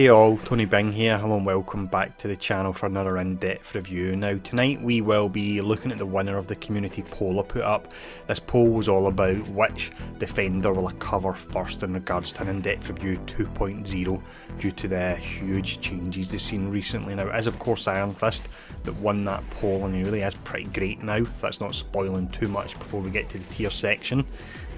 Hey all, Tony Bing here. Hello and welcome back to the channel for another in-depth review. Now tonight we will be looking at the winner of the community poll I put up. This poll was all about which defender will I cover first in regards to an in-depth review 2.0 due to the huge changes they've seen recently. Now it is of course Iron Fist that won that poll, and he really is pretty great now, if that's not spoiling too much before we get to the tier section.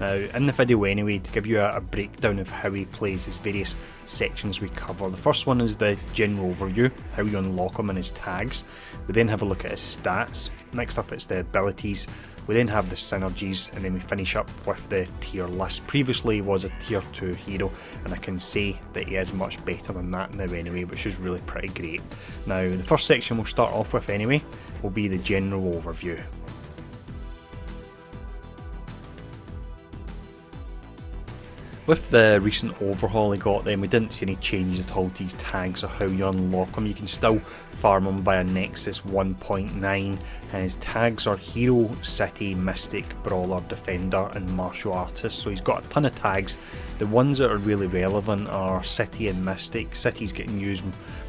Now in the video anyway, to give you a breakdown of how he plays his various sections we cover. The first one is the general overview, how you unlock him and his tags. We then have a look at his stats. Next up it's the abilities. We then have the synergies, and then we finish up with the tier list. Previously he was a tier 2 hero, and I can say that he is much better than that now anyway, which is really pretty great. Now the first section we'll start off with anyway will be the general overview. With the recent overhaul he got then, we didn't see any changes at all to his tags or how you unlock them. You can still farm them via Nexus 1.9, and his tags are Hero, City, Mystic, Brawler, Defender and Martial Artist. So he's got a ton of tags. The ones that are really relevant are City and Mystic. City's getting used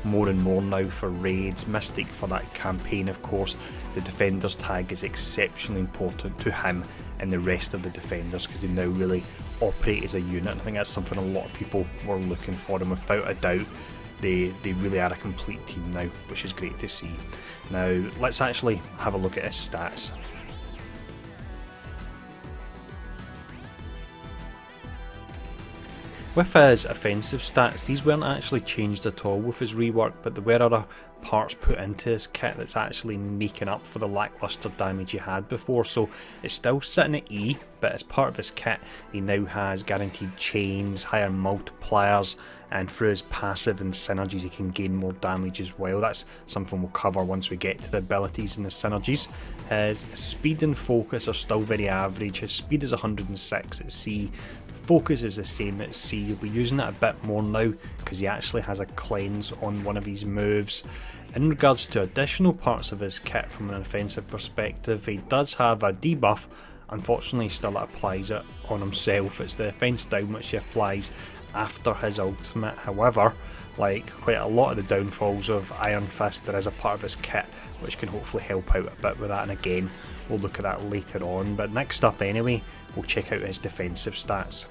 more and more now for raids, Mystic for that campaign of course. The Defender's tag is exceptionally important to him and the rest of the defenders because they now really operate as a unit. I think that's something a lot of people were looking for, and without a doubt they really are a complete team now, which is great to see. Now let's actually have a look at his stats. With his offensive stats, these weren't actually changed at all with his rework, but there were other parts put into his kit that's actually making up for the lackluster damage he had before. So it's still sitting at E, but as part of his kit he now has guaranteed chains, higher multipliers, and through his passive and synergies he can gain more damage as well. That's something we'll cover once we get to the abilities and the synergies. His speed and focus are still very average. His speed is 106 at C. Focus is the same at C. You'll be using it a bit more now because he actually has a cleanse on one of his moves. In regards to additional parts of his kit from an offensive perspective, he does have a debuff. Unfortunately still applies it on himself. It's the offense down which he applies after his ultimate. However, like quite a lot of the downfalls of Iron Fist, there is a part of his kit which can hopefully help out a bit with that, and again we'll look at that later on. But next up anyway, we'll check out his defensive stats.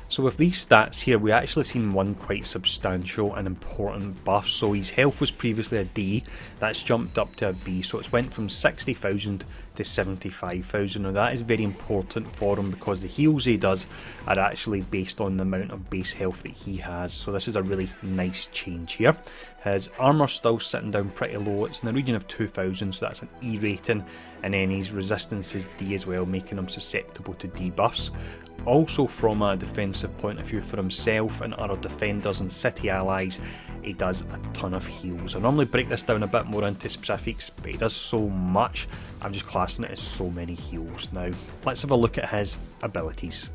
So with these stats here, we actually seen one quite substantial and important buff. So his health was previously a D, that's jumped up to a B, so it's went from 60,000 to 75,000. Now that is very important for him because the heals he does are actually based on the amount of base health that he has, so this is a really nice change here. His armour still sitting down pretty low, it's in the region of 2,000, so that's an E rating, and then his resistance is D as well, making him susceptible to debuffs. Also from a defensive point of view for himself and other defenders and city allies, he does a ton of heals. I normally break this down a bit more into specifics, but he does so much, I'm just classing it as so many heals. Now let's have a look at his abilities.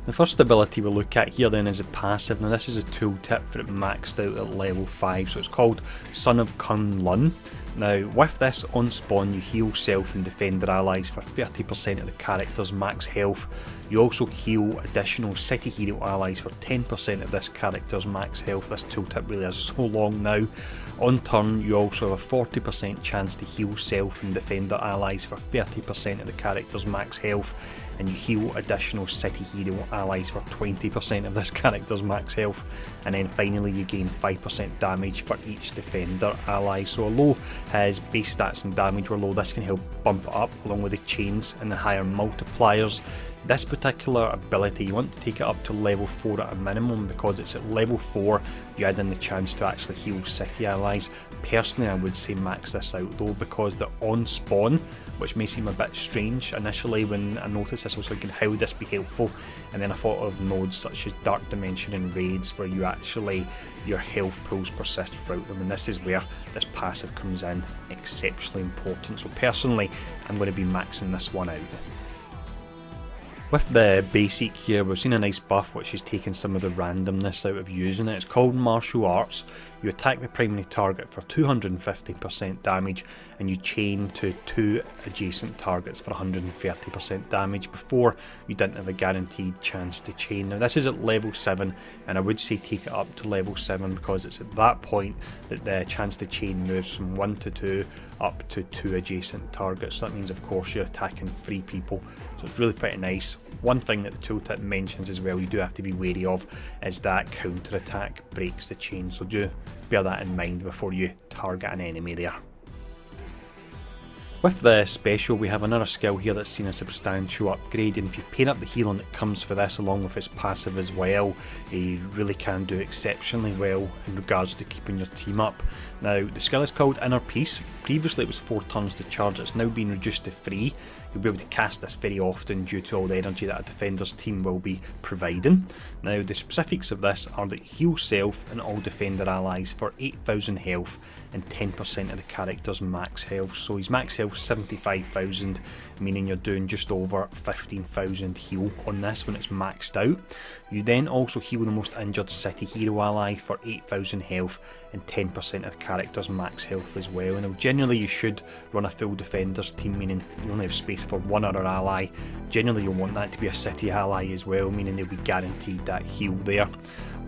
The first ability we'll look at here then is a passive. Now this is a tooltip for it maxed out at level 5, so it's called Son of Kun Lun. Now with this on spawn you heal self and defender allies for 30% of the character's max health. You also heal additional city hero allies for 10% of this character's max health. This tooltip really is so long now. On turn you also have a 40% chance to heal self and defender allies for 30% of the character's max health, and you heal additional city hero allies for 20% of this character's max health, and then finally you gain 5% damage for each defender ally. So although his base stats and damage were low, this can help bump it up along with the chains and the higher multipliers. This particular ability you want to take it up to level 4 at a minimum, because it's at level 4 you add in the chance to actually heal city allies. Personally I would say max this out though, because the on spawn, which may seem a bit strange initially when I noticed this, I was thinking how would this be helpful, and then I thought of nodes such as Dark Dimension and raids where you actually, your health pools persist throughout them, and this is where this passive comes in, exceptionally important. So personally I'm going to be maxing this one out. With the basic here, we've seen a nice buff which is taking some of the randomness out of using it. It's called Martial Arts. You attack the primary target for 250% damage and you chain to 2 adjacent targets for 130% damage. Before, you didn't have a guaranteed chance to chain. Now this is at level 7 and I would say take it up to level 7 because it's at that point that the chance to chain moves from 1 to 2 up to 2 adjacent targets. So that means of course you're attacking 3 people. So it's really pretty nice. One thing that the tooltip mentions as well you do have to be wary of is that counter attack breaks the chain, so do bear that in mind before you target an enemy there. With the special, we have another skill here that's seen a substantial upgrade, and if you paint up the healing that comes for this along with its passive as well, you really can do exceptionally well in regards to keeping your team up. Now, the skill is called Inner Peace. Previously it was 4 turns to charge, it's now been reduced to 3. You'll be able to cast this very often due to all the energy that a defender's team will be providing. Now, the specifics of this are that heal self and all defender allies for 8,000 health and 10% of the character's max health. So his max health is 75,000, meaning you're doing just over 15,000 heal on this when it's maxed out. You then also heal the most injured city hero ally for 8,000 health and 10% of the character's max health as well. Now generally you should run a full defenders team, meaning you only have space for one other ally. Generally you'll want that to be a city ally as well, meaning they'll be guaranteed that heal there.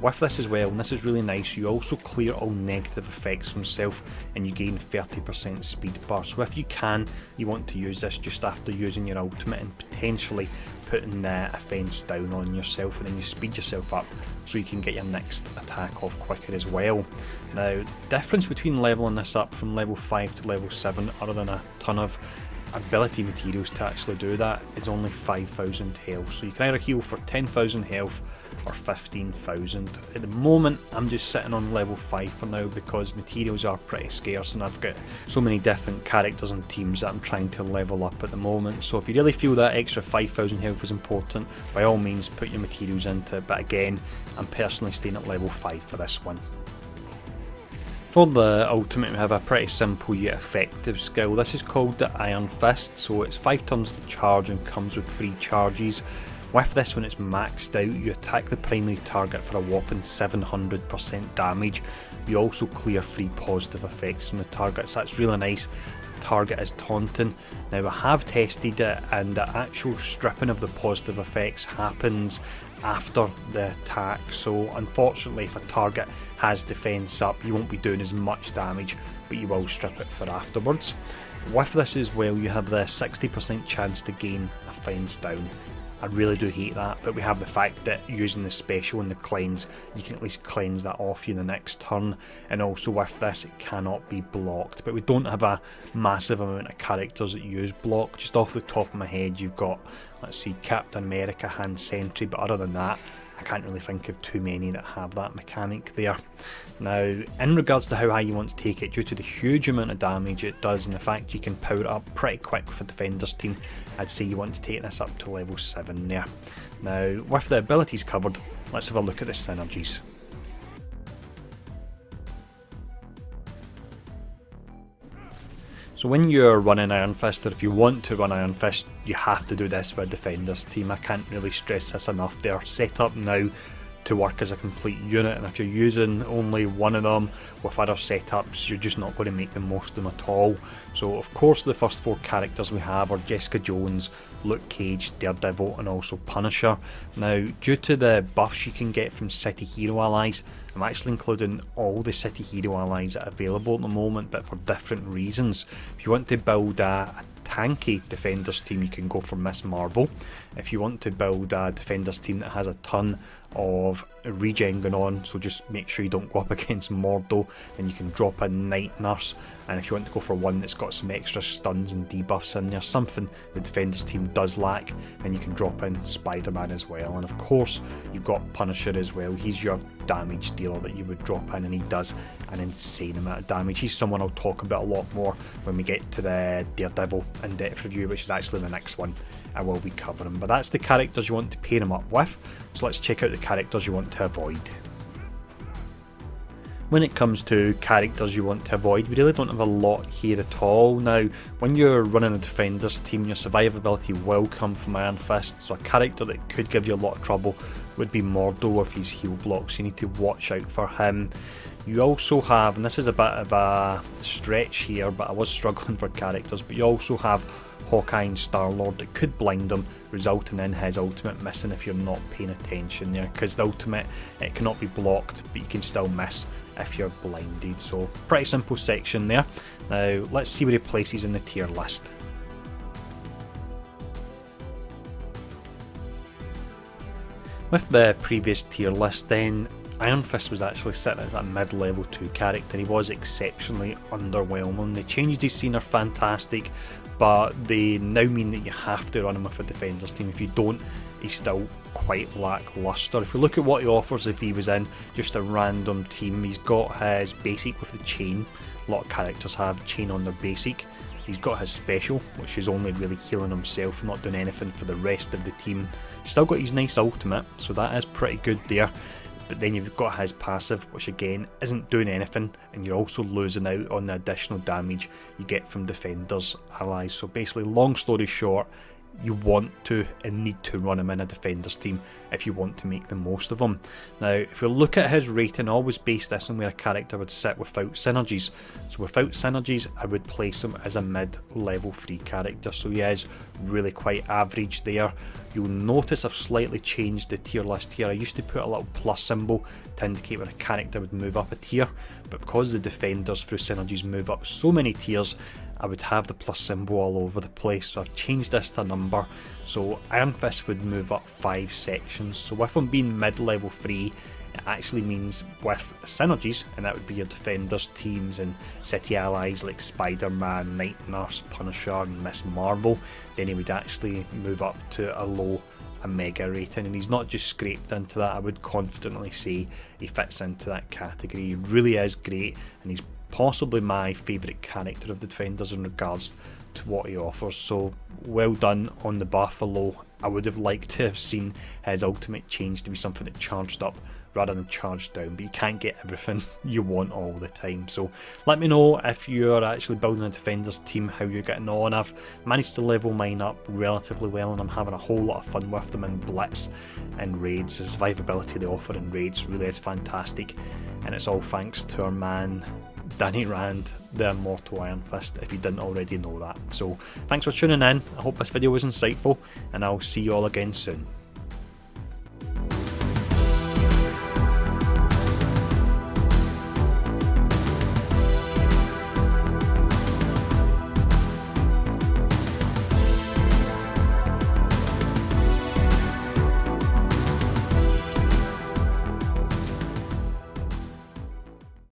With this as well, and this is really nice, you also clear all negative effects from self and you gain 30% speed bar. So if you can, you want to use this just after using your ultimate and potentially putting the offense down on yourself, and then you speed yourself up so you can get your next attack off quicker as well. Now, the difference between leveling this up from level 5 to level 7, other than a ton of ability materials to actually do that, is only 5,000 health. So you can either heal for 10,000 health or 15,000. At the moment I'm just sitting on level 5 for now because materials are pretty scarce and I've got so many different characters and teams that I'm trying to level up at the moment. So if you really feel that extra 5,000 health is important, by all means put your materials into it, but again I'm personally staying at level 5 for this one. For the ultimate we have a pretty simple yet effective skill. This is called the Iron Fist, so it's 5 turns to charge and comes with 3 charges. With this, when it's maxed out, you attack the primary target for a whopping 700% damage. You also clear 3 positive effects from the target, so that's really nice. The target is taunting. Now I have tested it and the actual stripping of the positive effects happens after the attack, so unfortunately if a target has defense up you won't be doing as much damage, but you will strip it for afterwards. With this as well you have the 60% chance to gain offense down. I really do hate that, but we have the fact that using the special and the cleanse, you can at least cleanse that off you in the next turn, and also with this it cannot be blocked, but we don't have a massive amount of characters that use block. Just off the top of my head you've got, let's see, Captain America, Hand Sentry, but other than that I can't really think of too many that have that mechanic there. Now, in regards to how high you want to take it, due to the huge amount of damage it does and the fact you can power it up pretty quick with a defender's team, I'd say you want to take this up to level 7 there. Now, with the abilities covered, let's have a look at the synergies. So when you're running Iron Fist, or if you want to run Iron Fist, you have to do this with a defender's team. I can't really stress this enough. They are set up now to work as a complete unit, and if you're using only one of them with other setups, you're just not going to make the most of them at all. So of course the first 4 characters we have are Jessica Jones, Luke Cage, Daredevil and also Punisher. Now, due to the buffs you can get from city hero allies, I'm actually including all the city hero allies that are available at the moment, but for different reasons. If you want to build a tanky defenders team, you can go for Miss Marvel. If you want to build a defenders team that has a ton of regen going on, so just make sure you don't go up against Mordo, then you can drop in Night Nurse. And if you want to go for one that's got some extra stuns and debuffs in there, something the defenders team does lack, then you can drop in Spider-Man as well. And of course you've got Punisher as well. He's your damage dealer that you would drop in, and he does an insane amount of damage. He's someone I'll talk about a lot more when we get to the Daredevil in-depth review, which is actually the next one I will be covering. But that's the characters you want to pair him up with, so let's check out the characters you want to avoid. When it comes to characters you want to avoid, we really don't have a lot here at all. Now, when you're running a defenders team, your survivability will come from Iron Fist, so a character that could give you a lot of trouble would be Mordo with his heal blocks. You need to watch out for him. You also have, and this is a bit of a stretch here, but I was struggling for characters, but you also have Hawkeye and Star-Lord that could blind him, resulting in his ultimate missing if you're not paying attention there, because the ultimate, it cannot be blocked, but you can still miss if you're blinded. So pretty simple section there. Now let's see where he places in the tier list. With the previous tier list then, Iron Fist was actually sitting as a mid-level 2 character. He was exceptionally underwhelming. The changes he's seen are fantastic, but they now mean that you have to run him with a defenders team. If you don't, he's still quite lackluster. If you look at what he offers if he was in just a random team, he's got his basic with the chain. A lot of characters have chain on their basic. He's got his special, which is only really healing himself, not doing anything for the rest of the team. Still got his nice ultimate, so that is pretty good there. But then you've got his passive, which again isn't doing anything, and you're also losing out on the additional damage you get from defenders allies. So basically, long story short, you want to and need to run him in a defenders team if you want to make the most of him. Now, if we look at his rating, I always base this on where a character would sit without synergies. So without synergies, I would place him as a mid-level 3 character, so he is really quite average there. You'll notice I've slightly changed the tier list here. I used to put a little plus symbol to indicate where a character would move up a tier, but because the defenders through synergies move up so many tiers, I would have the plus symbol all over the place, so I've changed this to a number. So Iron Fist would move up 5 sections, so with him being mid-level 3, it actually means with synergies, and that would be your defenders teams and city allies like Spider-Man, Night Nurse, Punisher and Miss Marvel, then he would actually move up to a low Omega rating, and he's not just scraped into that. I would confidently say he fits into that category. He really is great, and he's possibly my favourite character of the defenders in regards to what he offers. So well done on the buff, although I would have liked to have seen his ultimate change to be something that charged up rather than charged down, but you can't get everything you want all the time. So let me know if you're actually building a defenders team, how you're getting on. I've managed to level mine up relatively well, and I'm having a whole lot of fun with them in Blitz and raids. The survivability they offer in raids really is fantastic, and it's all thanks to our man Danny Rand, the immortal Iron Fist, if you didn't already know that. So thanks for tuning in. I hope this video was insightful, and I'll see you all again soon.